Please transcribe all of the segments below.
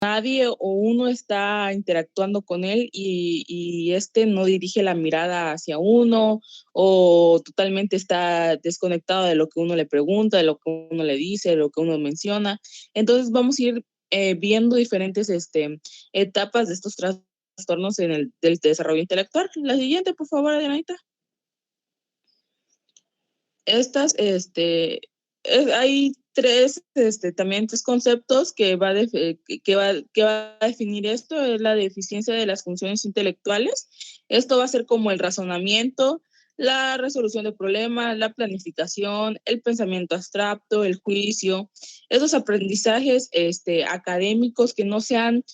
nadie o uno está interactuando con él y este no dirige la mirada hacia uno o totalmente está desconectado de lo que uno le pregunta, de lo que uno le dice, de lo que uno menciona. Entonces vamos a ir viendo diferentes etapas de estos trastornos en el del desarrollo intelectual. La siguiente, por favor, Adrianita. Estas, hay también tres conceptos que va a definir esto, es la deficiencia de las funciones intelectuales. Esto va a ser como el razonamiento, la resolución de problemas, la planificación, el pensamiento abstracto, el juicio, esos aprendizajes académicos que no sean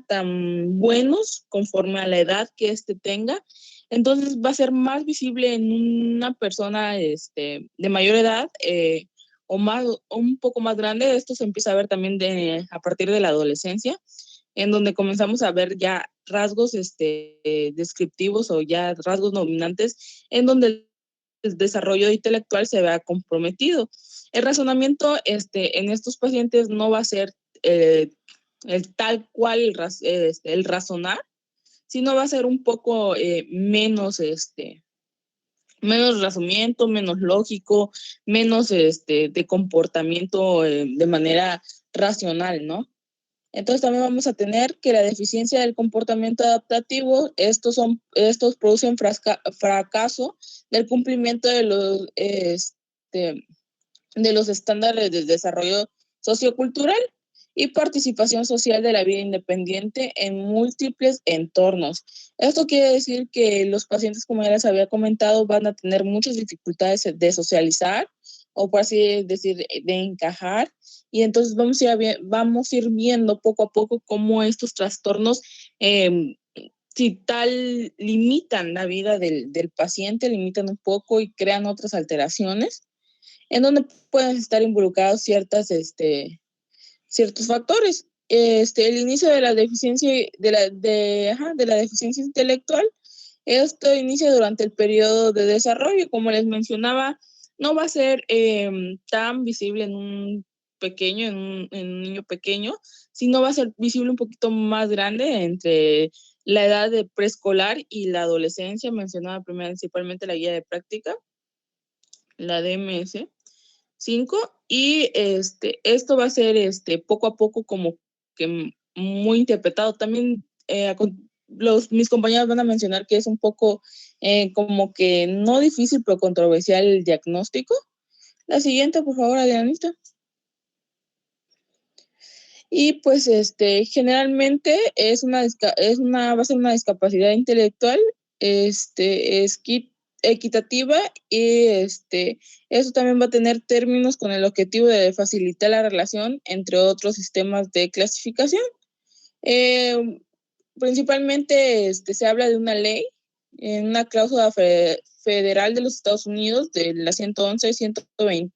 tan buenos conforme a la edad que tenga. Entonces va a ser más visible en una persona de mayor edad o un poco más grande. Esto se empieza a ver también a partir de la adolescencia, en donde comenzamos a ver ya rasgos descriptivos o ya rasgos dominantes, en donde el desarrollo intelectual se vea comprometido. El razonamiento en estos pacientes no va a ser el tal cual el razonar, sino va a ser un poco menos razonamiento, menos lógico, menos de comportamiento de manera racional, ¿no? Entonces también vamos a tener que la deficiencia del comportamiento adaptativo, estos producen fracaso del cumplimiento de los estándares de desarrollo sociocultural y participación social de la vida independiente en múltiples entornos. Esto quiere decir que los pacientes, como ya les había comentado, van a tener muchas dificultades de socializar o por así decir, de encajar. Y entonces vamos a ir viendo poco a poco cómo estos trastornos, si tal, limitan la vida del paciente, limitan un poco y crean otras alteraciones en donde pueden estar involucrados ciertos factores. El inicio de la deficiencia de la deficiencia intelectual, esto inicia durante el periodo de desarrollo, como les mencionaba, no va a ser tan visible en un pequeño, en un niño pequeño, sino va a ser visible un poquito más grande entre la edad de preescolar y la adolescencia, mencionaba principalmente la guía de práctica, la DMS. 5 y esto va a ser poco a poco como que muy interpretado. También mis compañeros van a mencionar que es un poco como que no difícil pero controversial el diagnóstico. La siguiente, por favor, Adrianita. Y pues generalmente va a ser una discapacidad intelectual, equitativa y eso también va a tener términos con el objetivo de facilitar la relación entre otros sistemas de clasificación. Eh, Principalmente se habla de una ley, en una cláusula federal de los Estados Unidos, de la 111, 120,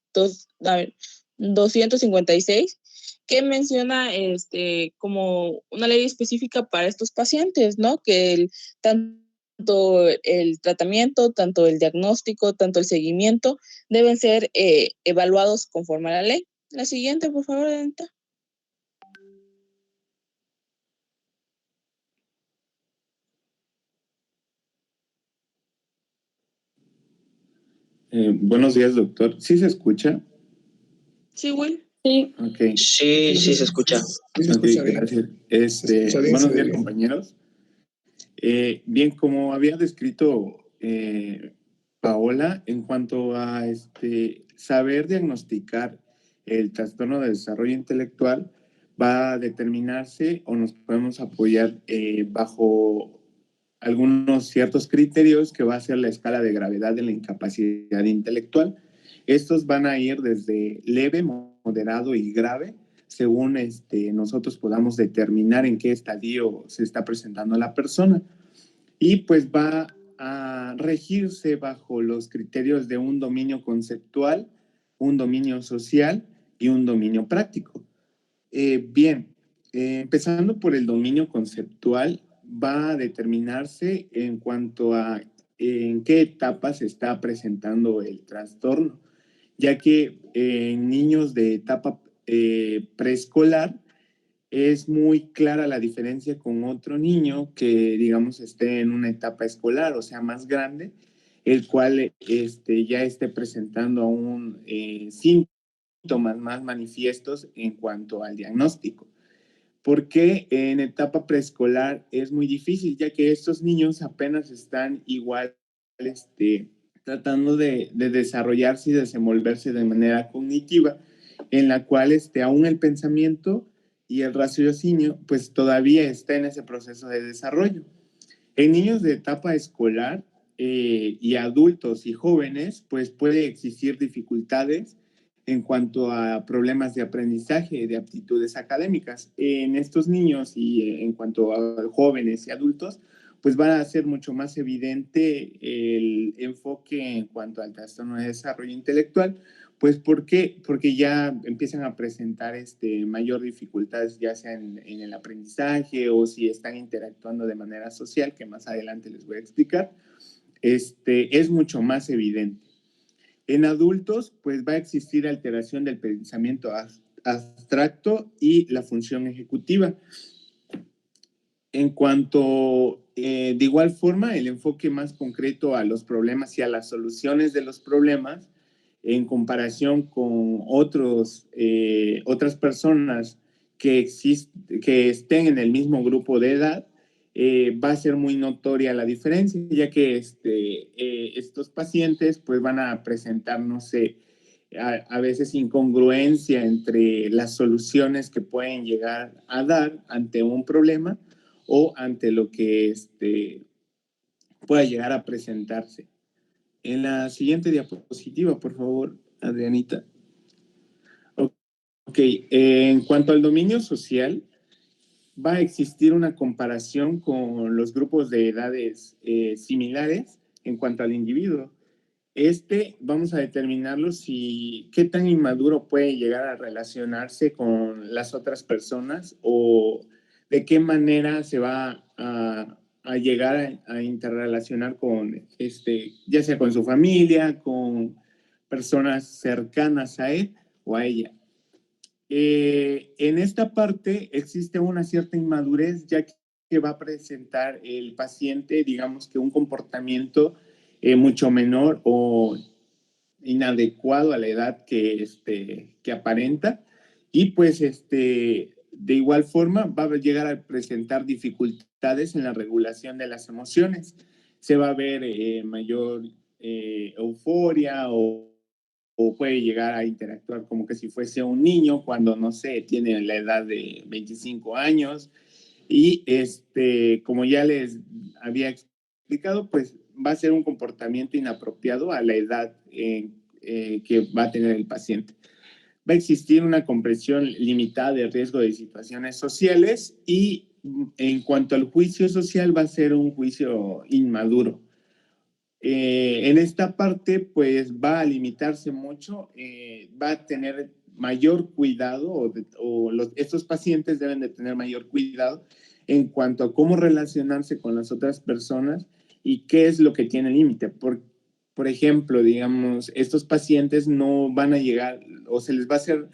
256, que menciona como una ley específica para estos pacientes, ¿no? Que tanto el tratamiento, tanto el diagnóstico, tanto el seguimiento deben ser evaluados conforme a la ley. La siguiente, por favor, Adenta. Buenos días, doctor. ¿Sí se escucha? Sí, Will. Sí. Okay. Sí, sí se escucha. Okay, gracias. Buenos días, compañeros. Bien, como había descrito Paola, en cuanto a saber diagnosticar el trastorno de desarrollo intelectual, va a determinarse o nos podemos apoyar bajo algunos ciertos criterios que va a ser la escala de gravedad de la incapacidad intelectual. Estos van a ir desde leve, moderado y grave, según nosotros podamos determinar en qué estadio se está presentando la persona. Y pues va a regirse bajo los criterios de un dominio conceptual, un dominio social y un dominio práctico. Empezando por el dominio conceptual, va a determinarse en cuanto a en qué etapa se está presentando el trastorno, ya que en niños de etapa preescolar es muy clara la diferencia con otro niño que, digamos, esté en una etapa escolar, o sea, más grande, el cual ya esté presentando aún síntomas más manifiestos en cuanto al diagnóstico. Porque en etapa preescolar es muy difícil, ya que estos niños apenas están igual tratando de desarrollarse y desenvolverse de manera cognitiva, en la cual aún el pensamiento y el raciocinio pues todavía está en ese proceso de desarrollo. En niños de etapa escolar y adultos y jóvenes, pues puede existir dificultades en cuanto a problemas de aprendizaje, de aptitudes académicas. En estos niños y en cuanto a jóvenes y adultos, pues va a ser mucho más evidente el enfoque en cuanto al trastorno de desarrollo intelectual. Pues ¿por qué? Porque ya empiezan a presentar mayor dificultades, ya sea en el aprendizaje o si están interactuando de manera social, que más adelante les voy a explicar, es mucho más evidente. En adultos, pues va a existir alteración del pensamiento abstracto y la función ejecutiva. En cuanto, de igual forma, el enfoque más concreto a los problemas y a las soluciones de los problemas, en comparación con otras personas que estén en el mismo grupo de edad, va a ser muy notoria la diferencia, ya que estos pacientes pues van a presentar, no sé, a veces incongruencia entre las soluciones que pueden llegar a dar ante un problema o ante lo que pueda llegar a presentarse. En la siguiente diapositiva, por favor, Adrianita. Ok, en cuanto al dominio social, va a existir una comparación con los grupos de edades similares en cuanto al individuo. Vamos a determinarlo qué tan inmaduro puede llegar a relacionarse con las otras personas o de qué manera se va a llegar a interrelacionar con, ya sea con su familia, con personas cercanas a él o a ella. En esta parte existe una cierta inmadurez, ya que va a presentar el paciente, digamos que un comportamiento mucho menor o inadecuado a la edad que aparenta, y pues de igual forma va a llegar a presentar dificultades en la regulación de las emociones. Se va a ver mayor euforia o puede llegar a interactuar como que si fuese un niño cuando, no sé, tiene la edad de 25 años. Y como ya les había explicado, pues va a ser un comportamiento inapropiado a la edad que va a tener el paciente. Va a existir una comprensión limitada de riesgo de situaciones sociales y en cuanto al juicio social va a ser un juicio inmaduro. En esta parte, pues va a limitarse mucho, va a tener mayor cuidado estos pacientes deben de tener mayor cuidado en cuanto a cómo relacionarse con las otras personas y qué es lo que tiene límite. Por ejemplo, digamos, estos pacientes no van a llegar o se les va a hacer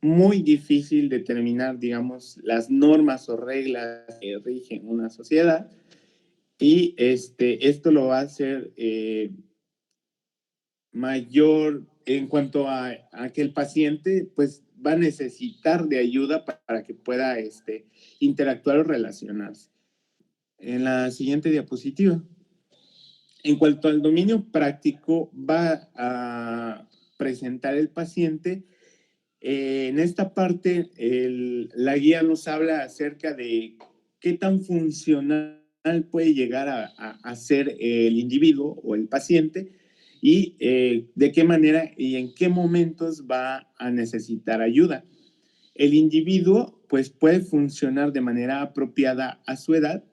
muy difícil determinar, digamos, las normas o reglas que rigen una sociedad. Y esto lo va a hacer mayor en cuanto a que el paciente pues va a necesitar de ayuda para que pueda interactuar o relacionarse. En la siguiente diapositiva. En cuanto al dominio práctico, va a presentar el paciente. En esta parte, la guía nos habla acerca de qué tan funcional puede llegar a ser el individuo o el paciente y de qué manera y en qué momentos va a necesitar ayuda. El individuo pues puede funcionar de manera apropiada a su edad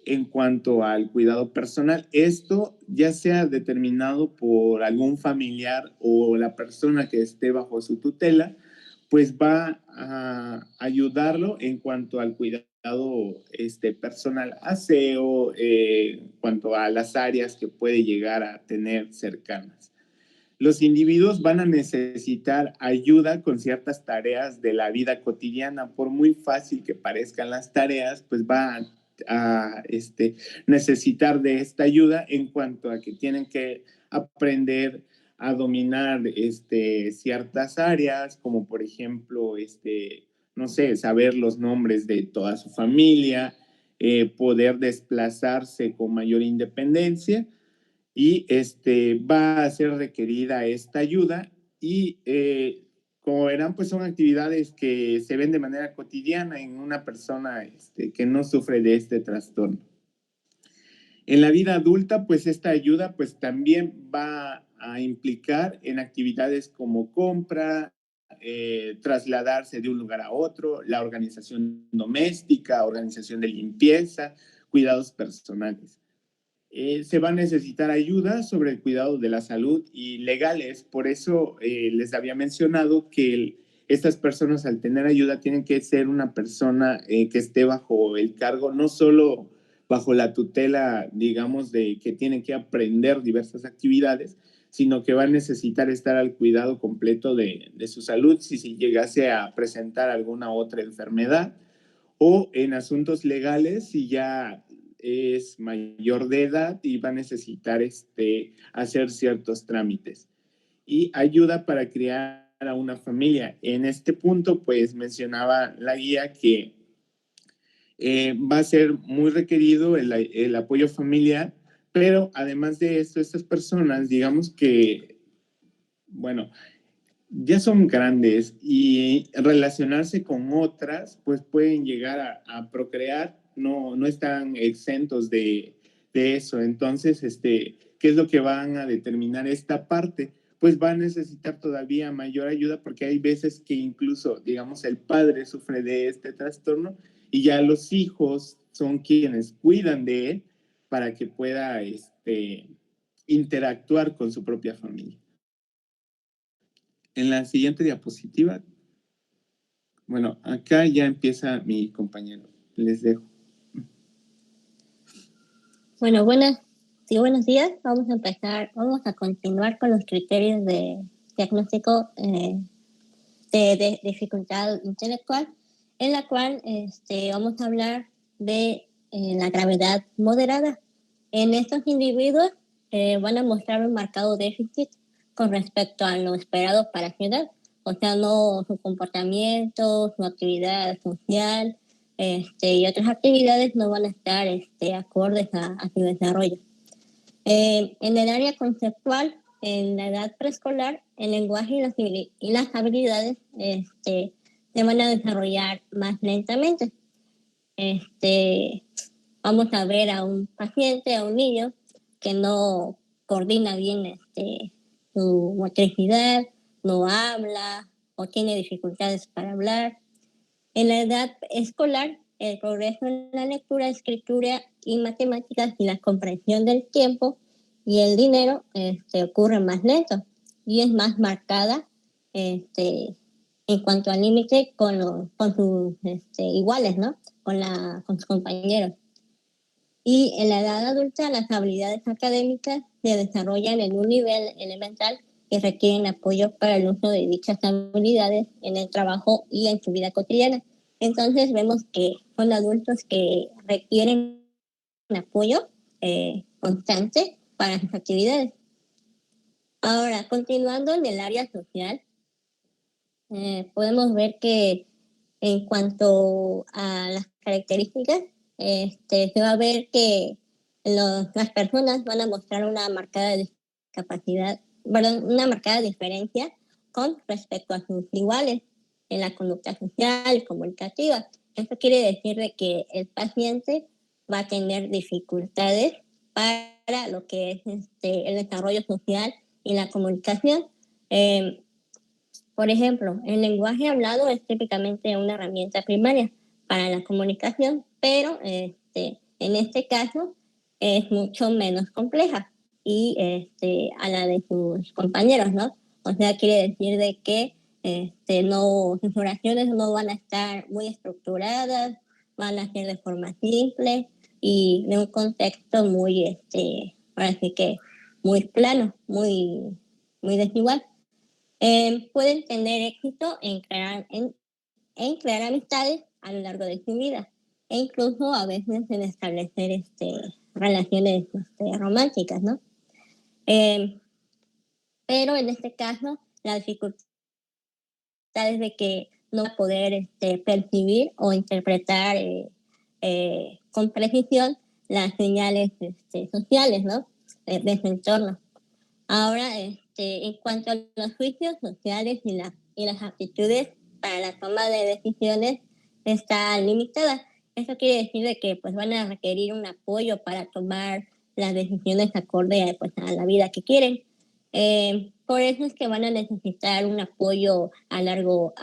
en cuanto al cuidado personal. Esto ya sea determinado por algún familiar o la persona que esté bajo su tutela, pues va a ayudarlo en cuanto al cuidado personal, aseo, en cuanto a las áreas que puede llegar a tener cercanas. los individuos van a necesitar ayuda con ciertas tareas de la vida cotidiana. Por muy fácil que parezcan las tareas, pues van a necesitar de esta ayuda en cuanto a que tienen que aprender a dominar ciertas áreas, como por ejemplo, no sé, saber los nombres de toda su familia, poder desplazarse con mayor independencia, y va a ser requerida esta ayuda y como verán, pues son actividades que se ven de manera cotidiana en una persona que no sufre de este trastorno. En la vida adulta, pues esta ayuda pues también va a implicar en actividades como compra, trasladarse de un lugar a otro, la organización doméstica, organización de limpieza, cuidados personales. Se va a necesitar ayuda sobre el cuidado de la salud y legales. Por eso les había mencionado que estas personas, al tener ayuda, tienen que ser una persona que esté bajo el cargo, no solo bajo la tutela, digamos, de que tienen que aprender diversas actividades, sino que va a necesitar estar al cuidado completo de su salud si llegase a presentar alguna otra enfermedad, o en asuntos legales si ya es mayor de edad y va a necesitar hacer ciertos trámites. Y ayuda para criar a una familia. En este punto, pues mencionaba la guía que va a ser muy requerido el apoyo familiar, pero además de esto, estas personas, digamos que, bueno, ya son grandes y relacionarse con otras, pues pueden llegar a procrear, no están exentos de eso. Entonces, ¿qué es lo que van a determinar esta parte? Pues va a necesitar todavía mayor ayuda, porque hay veces que incluso, digamos, el padre sufre de este trastorno y ya los hijos son quienes cuidan de él para que pueda interactuar con su propia familia. En la siguiente diapositiva, bueno, acá ya empieza mi compañero. Les dejo. Bueno, buenos días. Vamos a continuar con los criterios de diagnóstico de dificultad intelectual, en la cual vamos a hablar de la gravedad moderada. En estos individuos van a mostrar un marcado déficit con respecto a lo esperado para su edad, o sea, no su comportamiento, su actividad social y otras actividades no van a estar acordes a su desarrollo. En el área conceptual, en la edad preescolar, el lenguaje y las habilidades se van a desarrollar más lentamente. Vamos a ver a un paciente, a un niño que no coordina bien su motricidad, no habla o tiene dificultades para hablar. En la edad escolar, el progreso en la lectura, escritura y matemáticas y la comprensión del tiempo y el dinero ocurre más lento y es más marcada en cuanto al límite con sus iguales, ¿no? Con sus compañeros. Y en la edad adulta, las habilidades académicas se desarrollan en un nivel elemental que requieren apoyo para el uso de dichas habilidades en el trabajo y en su vida cotidiana. Entonces vemos que son adultos que requieren un apoyo constante para sus actividades. Ahora, continuando en el área social, podemos ver que en cuanto a las características, se va a ver que las personas van a mostrar una marcada discapacidad, una marcada diferencia con respecto a sus iguales en la conducta social y comunicativa. Esto quiere decir de que el paciente va a tener dificultades para lo que es el desarrollo social y la comunicación. Por ejemplo, el lenguaje hablado es típicamente una herramienta primaria para la comunicación, pero en este caso es mucho menos compleja y a la de sus compañeros, ¿no? O sea, quiere decir de que sus oraciones no van a estar muy estructuradas, van a ser de forma simple y de un contexto muy, ahora sí que muy plano, muy muy desigual. Pueden tener éxito en crear amistades a lo largo de su vida e incluso a veces en establecer relaciones románticas, ¿no? Pero en este caso, la dificultad es de que no va a poder percibir o interpretar con precisión las señales sociales, ¿no? De su entorno. Ahora, en cuanto a los juicios sociales y las aptitudes para la toma de decisiones, está limitada. Eso quiere decir de que pues, van a requerir un apoyo para tomar las decisiones acorde pues, a la vida que quieren. Por eso es que van a necesitar un apoyo a largo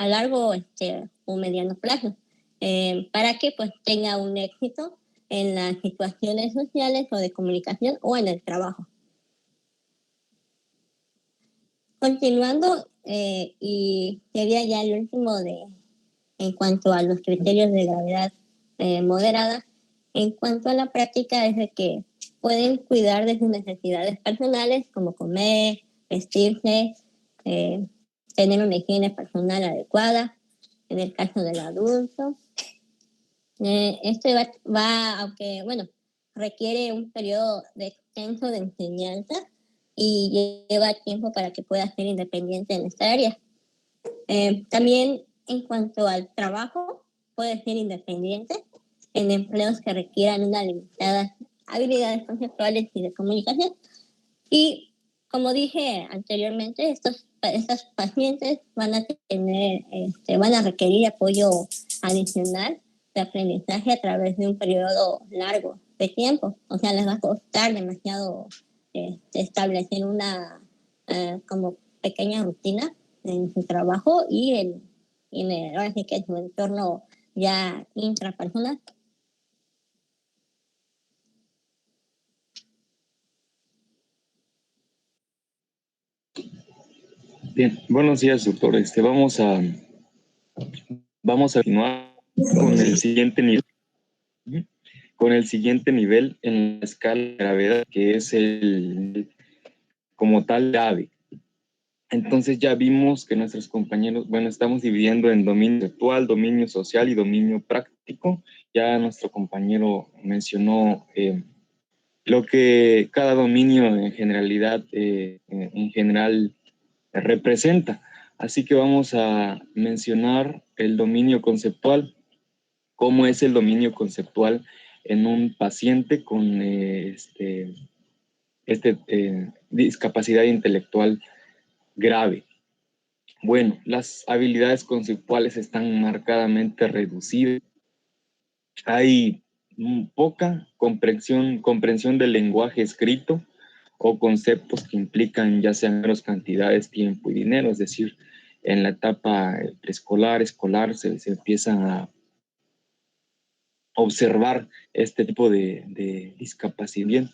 o mediano plazo, para que pues tenga un éxito en las situaciones sociales o de comunicación o en el trabajo. Continuando, y sería ya el último en cuanto a los criterios de gravedad moderada, en cuanto a la práctica es de que pueden cuidar de sus necesidades personales como comer, vestirse, tener una higiene personal adecuada, en el caso del adulto. Esto aunque, bueno, requiere un periodo extenso de enseñanza y lleva tiempo para que pueda ser independiente en esta área. También en cuanto al trabajo, puede ser independiente en empleos que requieran una limitada habilidades conceptuales y de comunicación. Y como dije anteriormente, estos pacientes van a requerir apoyo adicional de aprendizaje a través de un periodo largo de tiempo. O sea, les va a costar demasiado establecer una como pequeña rutina en su trabajo y ahora sí que en su entorno ya intrapersonal. Bien, buenos días, doctor. Vamos a continuar con el siguiente nivel. Con el siguiente nivel en la escala de gravedad, que es como tal grave. Entonces ya vimos que nuestros compañeros, bueno, estamos dividiendo en dominio intelectual, dominio social y dominio práctico. Ya nuestro compañero mencionó lo que cada dominio en general representa. Así que vamos a mencionar el dominio conceptual. ¿Cómo es el dominio conceptual en un paciente con discapacidad intelectual grave? Bueno, las habilidades conceptuales están marcadamente reducidas. Hay poca comprensión del lenguaje escrito o conceptos que implican ya sean menos cantidades, tiempo y dinero. Es decir, en la etapa preescolar, escolar, se empiezan a observar este tipo de discapacidad.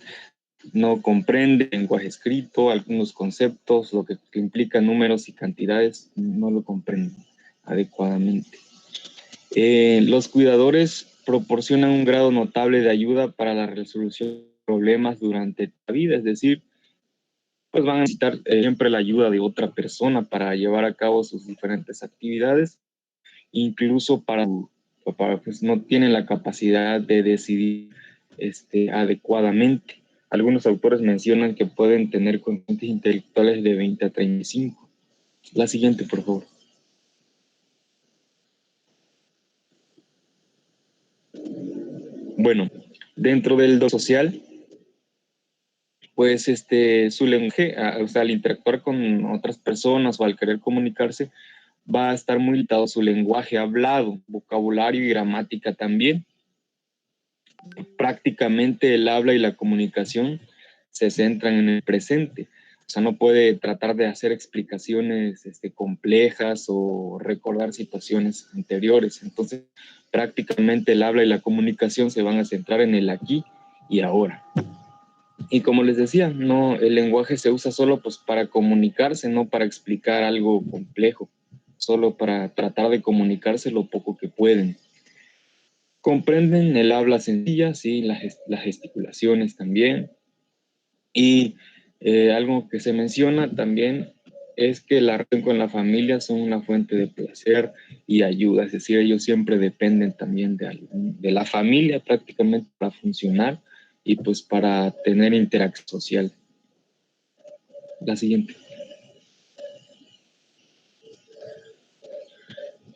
No comprende lenguaje escrito, algunos conceptos, lo que implica números y cantidades, no lo comprenden adecuadamente. Los cuidadores proporcionan un grado notable de ayuda para la resolución de problemas durante la vida, es decir, pues van a necesitar siempre la ayuda de otra persona para llevar a cabo sus diferentes actividades, incluso para pues no tienen la capacidad de decidir adecuadamente. Algunos autores mencionan que pueden tener coeficientes intelectuales de 20 a 35. La siguiente, por favor. Bueno, dentro del social, pues su lenguaje, o sea, al interactuar con otras personas o al querer comunicarse, va a estar muy limitado su lenguaje hablado, vocabulario y gramática también. Prácticamente el habla y la comunicación se centran en el presente. O sea, no puede tratar de hacer explicaciones complejas o recordar situaciones anteriores. Entonces, prácticamente el habla y la comunicación se van a centrar en el aquí y ahora. Y como les decía, no, el lenguaje se usa solo pues, para comunicarse, no para explicar algo complejo, solo para tratar de comunicarse lo poco que pueden. Comprenden el habla sencilla, sí, las gesticulaciones también. Y algo que se menciona también es que la relación con la familia son una fuente de placer y ayuda, es decir, ellos siempre dependen también de la familia prácticamente para funcionar y pues para tener interacción social. La siguiente.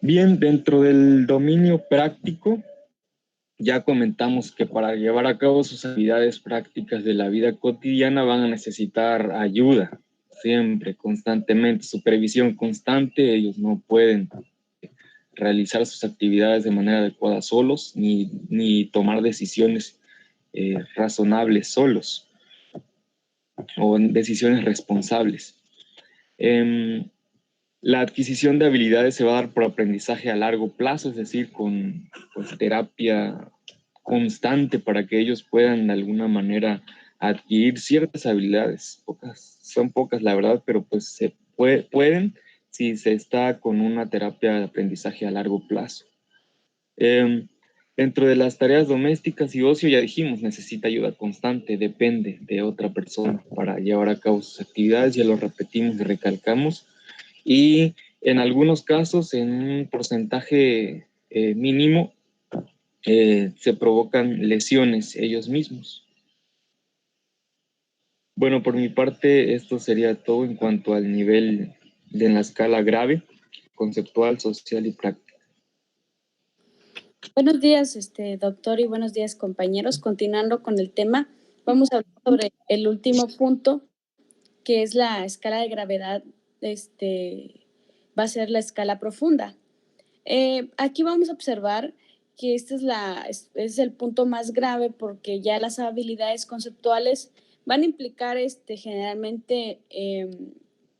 Bien, dentro del dominio práctico, ya comentamos que para llevar a cabo sus actividades prácticas de la vida cotidiana van a necesitar ayuda, siempre, constantemente, supervisión constante. Ellos no pueden realizar sus actividades de manera adecuada solos, ni tomar decisiones razonables solos o decisiones responsables. La adquisición de habilidades se va a dar por aprendizaje a largo plazo, es decir, con pues, terapia constante para que ellos puedan de alguna manera adquirir ciertas habilidades. Son pocas la verdad, pero pues se pueden si se está con una terapia de aprendizaje a largo plazo. Dentro de las tareas domésticas y ocio, ya dijimos, necesita ayuda constante, depende de otra persona para llevar a cabo sus actividades, ya lo repetimos y recalcamos. Y en algunos casos, en un porcentaje mínimo, se provocan lesiones ellos mismos. Bueno, por mi parte, esto sería todo en cuanto al nivel de la escala grave, conceptual, social y práctica. Buenos días, doctor, y buenos días, compañeros. Continuando con el tema, vamos a hablar sobre el último punto, que es la escala de gravedad, va a ser la escala profunda. Aquí vamos a observar que este es el punto más grave porque ya las habilidades conceptuales van a implicar generalmente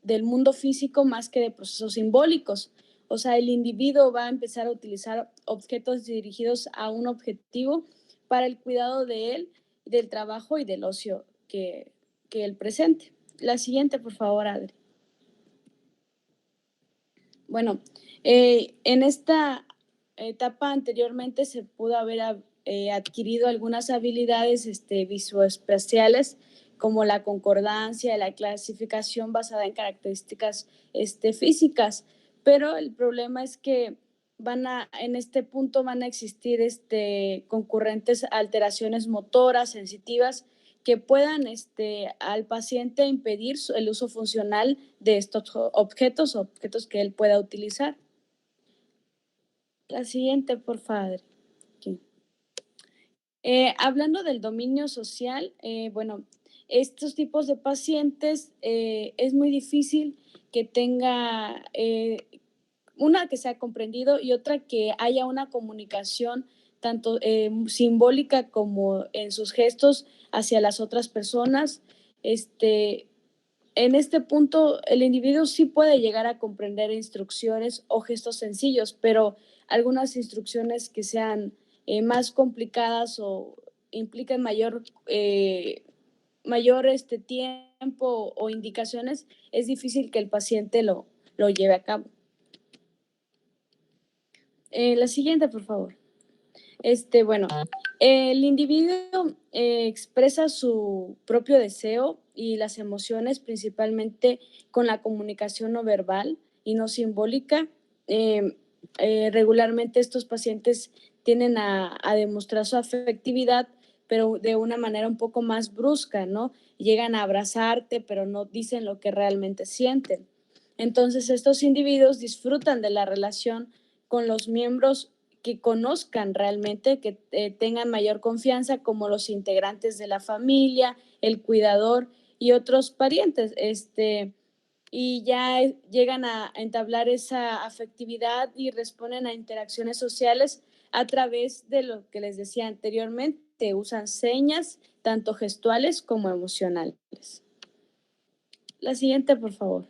del mundo físico más que de procesos simbólicos. O sea, el individuo va a empezar a utilizar objetos dirigidos a un objetivo para el cuidado de él, del trabajo y del ocio que él presente. La siguiente, por favor, Adri. Bueno, en esta etapa anteriormente se pudo haber adquirido algunas habilidades visoespaciales como la concordancia, la clasificación basada en características físicas, pero el problema es que en este punto van a existir concurrentes alteraciones motoras, sensitivas, que puedan al paciente impedir el uso funcional de estos objetos que él pueda utilizar. La siguiente, por favor. Okay. Hablando del dominio social, bueno, estos tipos de pacientes es muy difícil que tenga una que sea comprendido y otra que haya una comunicación tanto simbólica como en sus gestos hacia las otras personas. En este punto, el individuo sí puede llegar a comprender instrucciones o gestos sencillos, pero algunas instrucciones que sean más complicadas o implican mayor tiempo o indicaciones, es difícil que el paciente lo lleve a cabo. La siguiente, por favor. Bueno, el individuo expresa su propio deseo y las emociones principalmente con la comunicación no verbal y no simbólica. Regularmente estos pacientes tienden a demostrar su afectividad, pero de una manera un poco más brusca, ¿no? Llegan a abrazarte, pero no dicen lo que realmente sienten. Entonces, estos individuos disfrutan de la relación con los miembros que conozcan realmente, que tengan mayor confianza, como los integrantes de la familia, el cuidador y otros parientes, y ya llegan a entablar esa afectividad y responden a interacciones sociales a través de lo que les decía anteriormente, usan señas tanto gestuales como emocionales. La siguiente, por favor.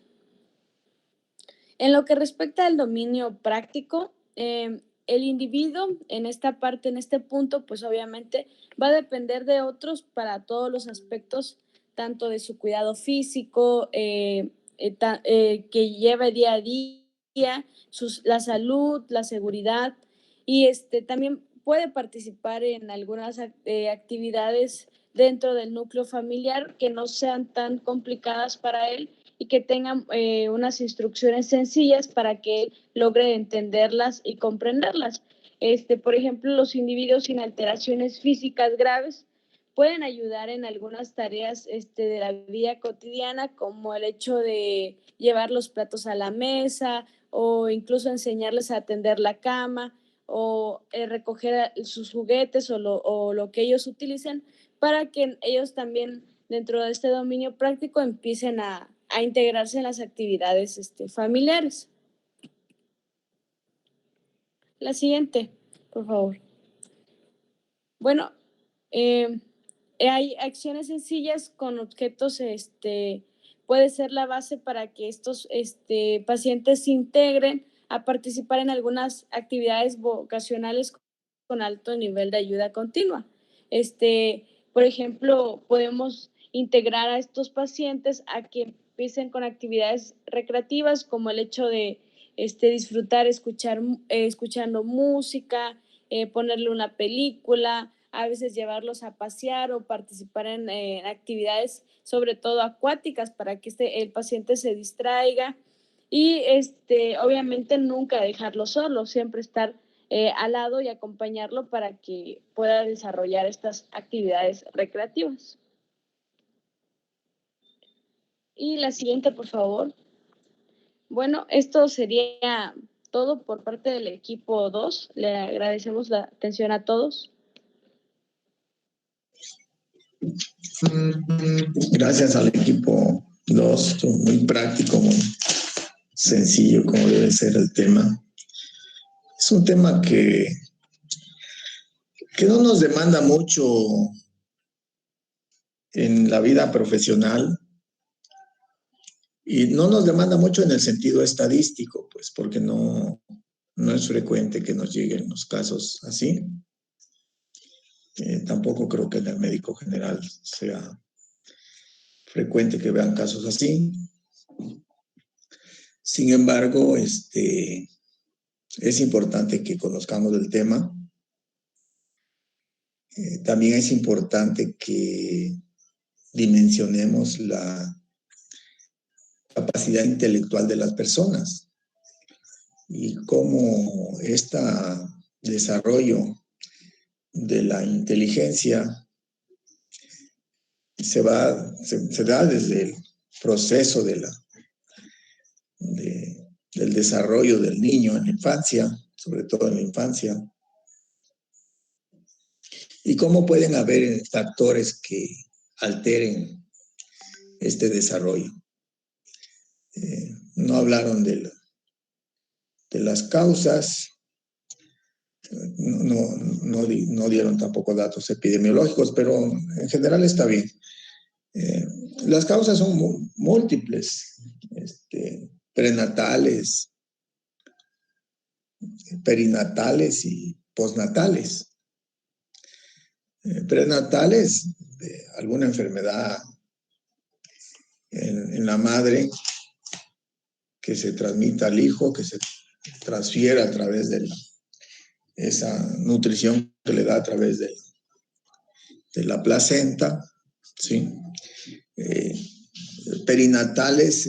En lo que respecta al dominio práctico, el individuo en esta parte, en este punto, pues obviamente va a depender de otros para todos los aspectos, tanto de su cuidado físico, que lleva día a día, la salud, la seguridad, y también puede participar en algunas actividades dentro del núcleo familiar que no sean tan complicadas para él y que tengan unas instrucciones sencillas para que él logre entenderlas y comprenderlas. Por ejemplo, los individuos sin alteraciones físicas graves pueden ayudar en algunas tareas de la vida cotidiana, como el hecho de llevar los platos a la mesa o incluso enseñarles a tender la cama o recoger sus juguetes o lo que ellos utilicen, para que ellos también dentro de este dominio práctico empiecen a integrarse en las actividades familiares. La siguiente, por favor. Bueno, hay acciones sencillas con objetos, puede ser la base para que estos pacientes se integren a participar en algunas actividades vocacionales con alto nivel de ayuda continua. Por ejemplo, podemos integrar a estos pacientes a que empiecen con actividades recreativas, como el hecho de disfrutar escuchando música, ponerle una película, a veces llevarlos a pasear o participar en actividades, sobre todo acuáticas, para que el paciente se distraiga. Y obviamente nunca dejarlo solo, siempre estar al lado y acompañarlo para que pueda desarrollar estas actividades recreativas. Y la siguiente, por favor. Bueno, esto sería todo por parte del equipo 2. Le agradecemos la atención a todos. Gracias al equipo 2, muy práctico, muy sencillo como debe ser el tema. Es un tema que no nos demanda mucho en la vida profesional y no nos demanda mucho en el sentido estadístico, pues porque no es frecuente que nos lleguen los casos así. Tampoco creo que en el médico general sea frecuente que vean casos así. Sin embargo, es importante que conozcamos el tema. También es importante que dimensionemos la capacidad intelectual de las personas y cómo este desarrollo de la inteligencia se da desde el proceso del desarrollo del niño en la infancia, sobre todo en la infancia, y cómo pueden haber factores que alteren este desarrollo. No hablaron de las causas, no dieron tampoco datos epidemiológicos, pero en general está bien. Las causas son múltiples, prenatales, perinatales y postnatales. Prenatales, de alguna enfermedad en la madre que se transmita al hijo, que se transfiere a través de esa nutrición que le da a través de la placenta, ¿sí? Perinatales,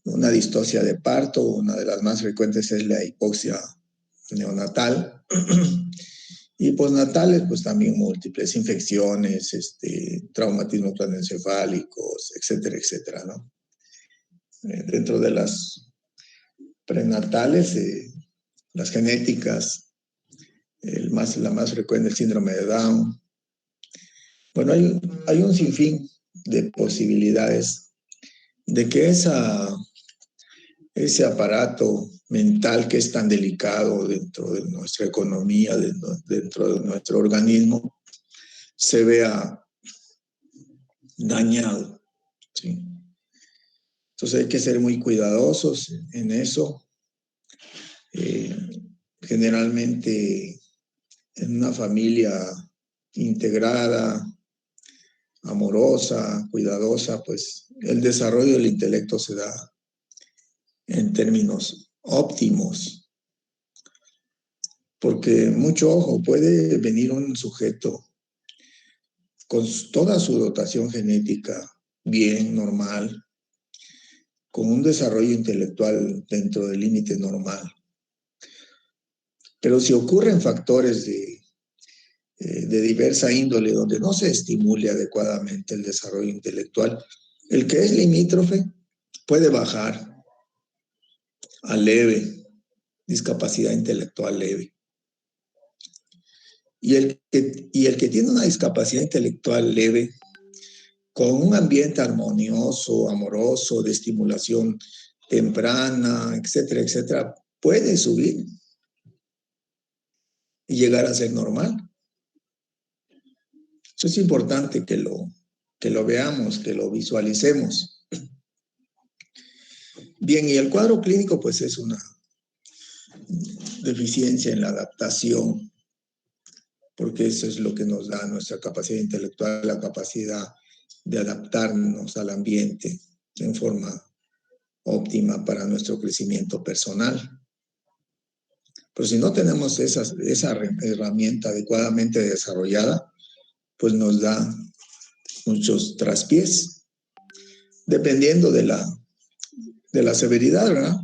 una distocia de parto, una de las más frecuentes es la hipoxia neonatal. Y postnatales, pues también múltiples infecciones, traumatismos craneoencefálicos, etcétera, etcétera, ¿no? Dentro de las prenatales, las genéticas, la más frecuente, el síndrome de Down. Bueno, hay un sinfín de posibilidades de que ese aparato mental que es tan delicado dentro de nuestra economía, dentro de nuestro organismo, se vea dañado, ¿sí? Entonces hay que ser muy cuidadosos en eso. Generalmente en una familia integrada, amorosa, cuidadosa, pues el desarrollo del intelecto se da en términos óptimos. Porque mucho ojo, puede venir un sujeto con toda su dotación genética bien, normal, con un desarrollo intelectual dentro del límite normal. Pero si ocurren factores de diversa índole donde no se estimule adecuadamente el desarrollo intelectual, el que es limítrofe puede bajar a leve, discapacidad intelectual leve. Y el que tiene una discapacidad intelectual leve, con un ambiente armonioso, amoroso, de estimulación temprana, etcétera, etcétera, puede subir y llegar a ser normal. Eso es importante que lo veamos, que lo visualicemos. Bien, y el cuadro clínico pues es una deficiencia en la adaptación, porque eso es lo que nos da nuestra capacidad intelectual, la capacidad de adaptarnos al ambiente en forma óptima para nuestro crecimiento personal. Pero si no tenemos esa herramienta adecuadamente desarrollada, pues nos da muchos traspiés, dependiendo de la severidad, ¿verdad?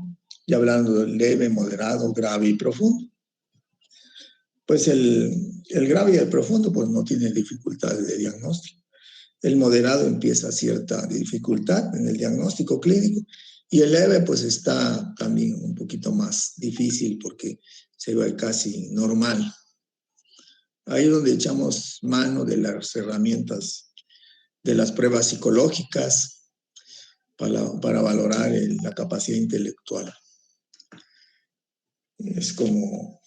Y hablando del leve, moderado, grave y profundo. Pues el grave y el profundo pues no tiene dificultades de diagnóstico. El moderado empieza cierta dificultad en el diagnóstico clínico y el leve pues está también un poquito más difícil porque se ve casi normal. Ahí es donde echamos mano de las herramientas de las pruebas psicológicas para valorar la capacidad intelectual. Es como,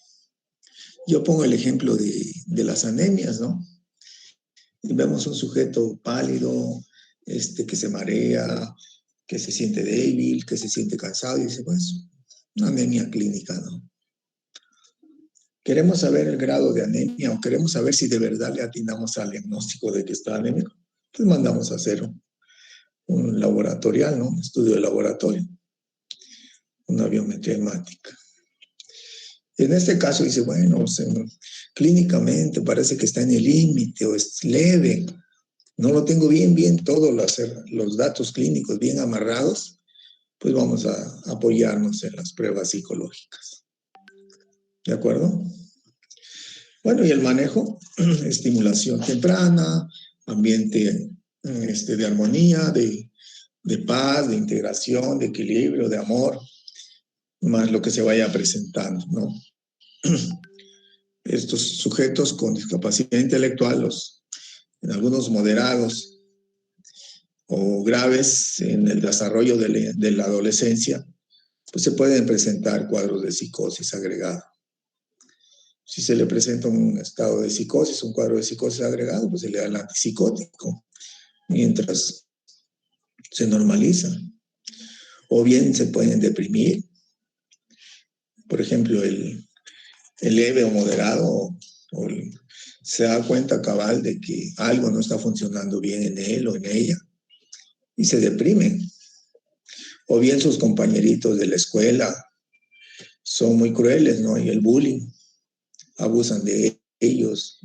yo pongo el ejemplo de las anemias, ¿no? Y vemos un sujeto pálido, que se marea, que se siente débil, que se siente cansado, y dice, pues, una anemia clínica, ¿no? Queremos saber el grado de anemia o queremos saber si de verdad le atinamos al diagnóstico de que está anémico. Pues mandamos a hacer un laboratorial, ¿no? Un estudio de laboratorio, una biometría hemática. En este caso dice, bueno, clínicamente parece que está en el límite o es leve. No lo tengo bien todos los datos clínicos bien amarrados, pues vamos a apoyarnos en las pruebas psicológicas. ¿De acuerdo? Bueno, y el manejo, estimulación temprana, ambiente de armonía, de paz, de integración, de equilibrio, de amor, más lo que se vaya presentando, ¿no? Estos sujetos con discapacidad intelectual, en algunos moderados o graves en el desarrollo de la adolescencia, pues se pueden presentar cuadros de psicosis agregada. Si se le presenta un estado de psicosis, un cuadro de psicosis agregado, pues se le da el antipsicótico mientras se normaliza. O bien se pueden deprimir. Por ejemplo, el leve o moderado se da cuenta cabal de que algo no está funcionando bien en él o en ella y se deprimen. O bien sus compañeritos de la escuela son muy crueles, ¿no? Y el bullying, abusan de ellos,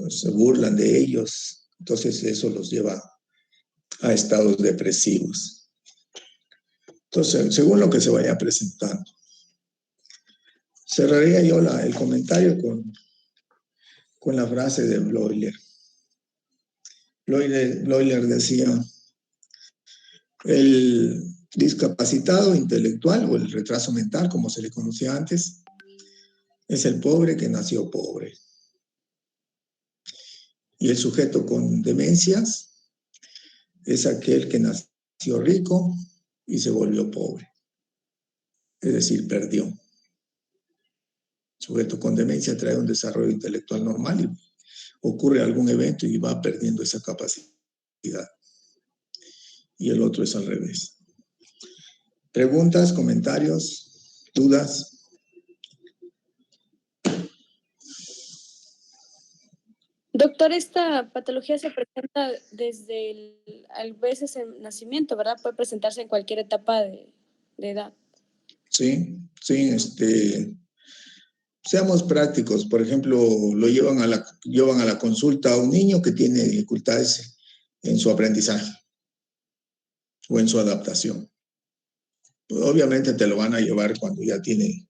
se burlan de ellos, entonces eso los lleva a estados depresivos. Entonces, según lo que se vaya presentando. Cerraría yo el comentario con la frase de Bloiler. Bloiler decía, el discapacitado intelectual o el retraso mental, como se le conocía antes, es el pobre que nació pobre. Y el sujeto con demencias es aquel que nació rico y se volvió pobre. Es decir, perdió. El sujeto con demencia trae un desarrollo intelectual normal y ocurre algún evento y va perdiendo esa capacidad. Y el otro es al revés. ¿Preguntas, comentarios, dudas? Doctor, esta patología se presenta a veces en nacimiento, ¿verdad? Puede presentarse en cualquier etapa de edad. Sí, seamos prácticos. Por ejemplo, lo llevan a la consulta a un niño que tiene dificultades en su aprendizaje. o en su adaptación. Obviamente te lo van a llevar cuando ya tiene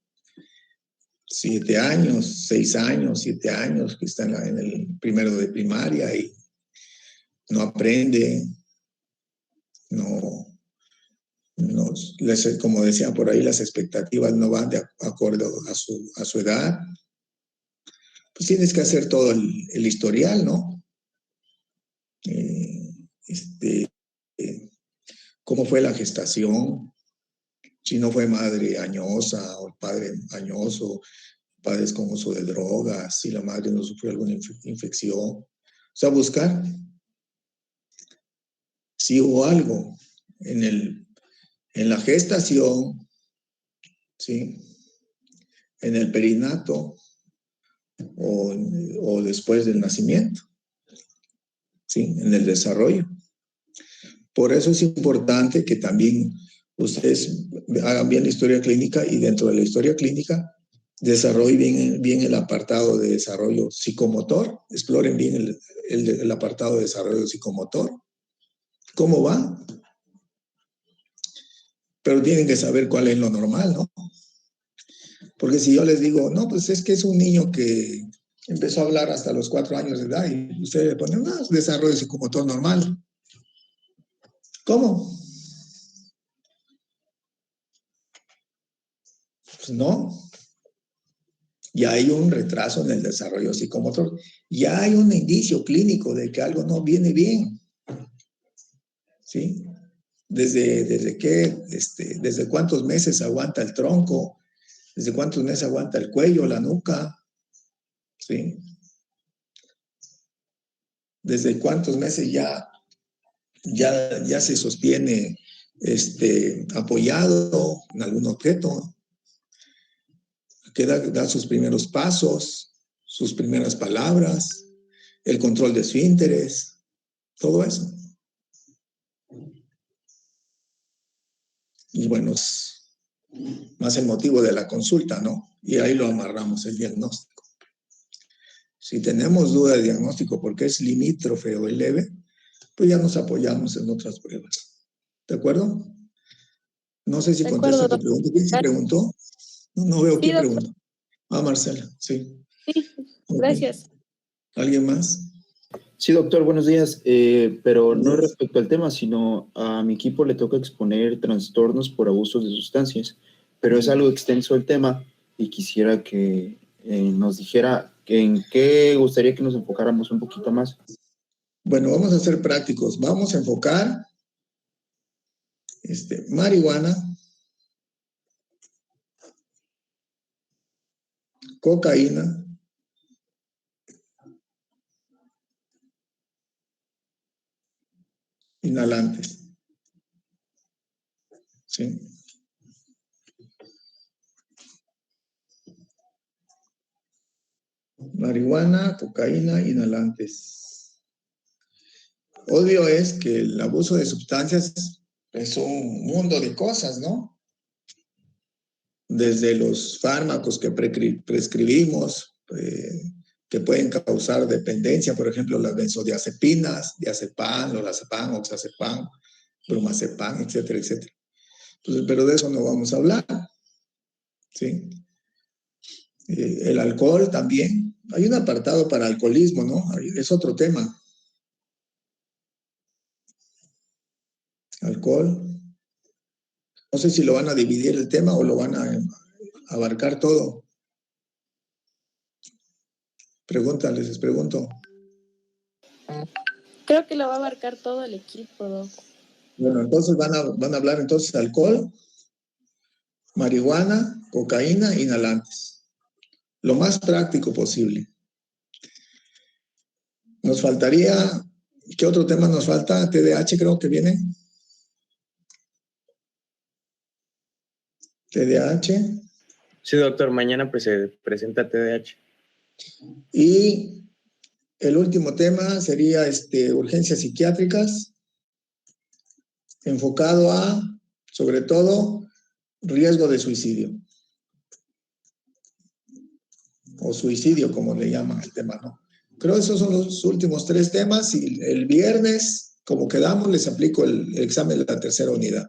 7 años, 6 años, 7 años, que está en el primero de primaria y no aprende, como decía por ahí, las expectativas no van de acuerdo a su edad. Pues tienes que hacer todo el historial, ¿no? ¿Cómo fue la gestación? Si no fue madre añosa o padre añoso, padres con uso de drogas, si la madre no sufrió alguna infección. O sea, buscar si hubo algo en la gestación, ¿sí? En el perinato o después del nacimiento, ¿sí? En el desarrollo. Por eso es importante que también ustedes hagan bien la historia clínica y dentro de la historia clínica desarrollen bien el apartado de desarrollo psicomotor, exploren bien el apartado de desarrollo psicomotor, cómo va, pero tienen que saber cuál es lo normal, ¿no? Porque si yo les digo, no, pues es que es un niño que empezó a hablar hasta los 4 años de edad y ustedes le ponen, no, es desarrollo psicomotor normal. ¿Cómo? Pues no. Ya hay un retraso en el desarrollo psicomotor. Ya hay un indicio clínico de que algo no viene bien. ¿Sí? Desde cuántos meses aguanta el tronco, desde cuántos meses aguanta el cuello, la nuca, ¿sí? Desde cuántos meses ya se sostiene apoyado en algún objeto, que da sus primeros pasos, sus primeras palabras, el control de esfínteres, todo eso. Y bueno, es más el motivo de la consulta, ¿no? Y ahí lo amarramos el diagnóstico. Si tenemos duda de diagnóstico porque es limítrofe o es leve, pues ya nos apoyamos en otras pruebas. ¿De acuerdo? No sé si contesta tu pregunta. ¿Quién se preguntó? No veo quién preguntó. Ah, Marcela, sí. Sí, gracias. ¿Alguien más? Sí, doctor, buenos días. Pero no respecto al tema, sino a mi equipo le toca exponer trastornos por abusos de sustancias, pero es algo extenso el tema y quisiera que nos dijera en qué gustaría que nos enfocáramos un poquito más. Bueno, vamos a ser prácticos. Vamos a enfocar marihuana, cocaína, inhalantes. ¿Sí? Marihuana, cocaína, inhalantes. Obvio es que el abuso de sustancias es un mundo de cosas, ¿no? Desde los fármacos que prescribimos, que pueden causar dependencia, por ejemplo, las benzodiazepinas, diazepam, lorazepam, oxazepam, bromazepam, etcétera, etcétera. Entonces, pero de eso no vamos a hablar, ¿sí? El alcohol también. Hay un apartado para alcoholismo, ¿no? Es otro tema. Alcohol. No sé si lo van a dividir el tema o lo van a abarcar todo. Pregúntales, les pregunto. Creo que lo va a abarcar todo el equipo, Doc. Bueno, entonces van a hablar entonces de alcohol, marihuana, cocaína, inhalantes. Lo más práctico posible. Nos faltaría, ¿qué otro tema nos falta? TDAH creo que viene. TDAH. Sí, doctor, mañana pues se presenta TDAH. Y el último tema sería urgencias psiquiátricas, enfocado a, sobre todo, riesgo de suicidio. O suicidio, como le llaman el tema, ¿no? Creo que esos son los últimos 3 temas y el viernes como quedamos, les aplico el examen de la tercera unidad.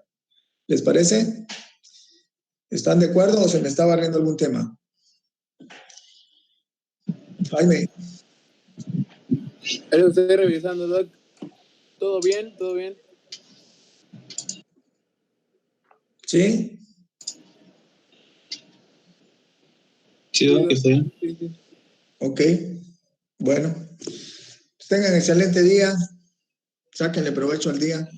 ¿Les parece? ¿Están de acuerdo o se me está barriendo algún tema? Jaime. Ahí lo estoy revisando, Doc. ¿Todo bien? ¿Todo bien? ¿Sí? Sí, Doc, está bien. Sí. Ok. Bueno. Tengan excelente día. Sáquenle provecho al día.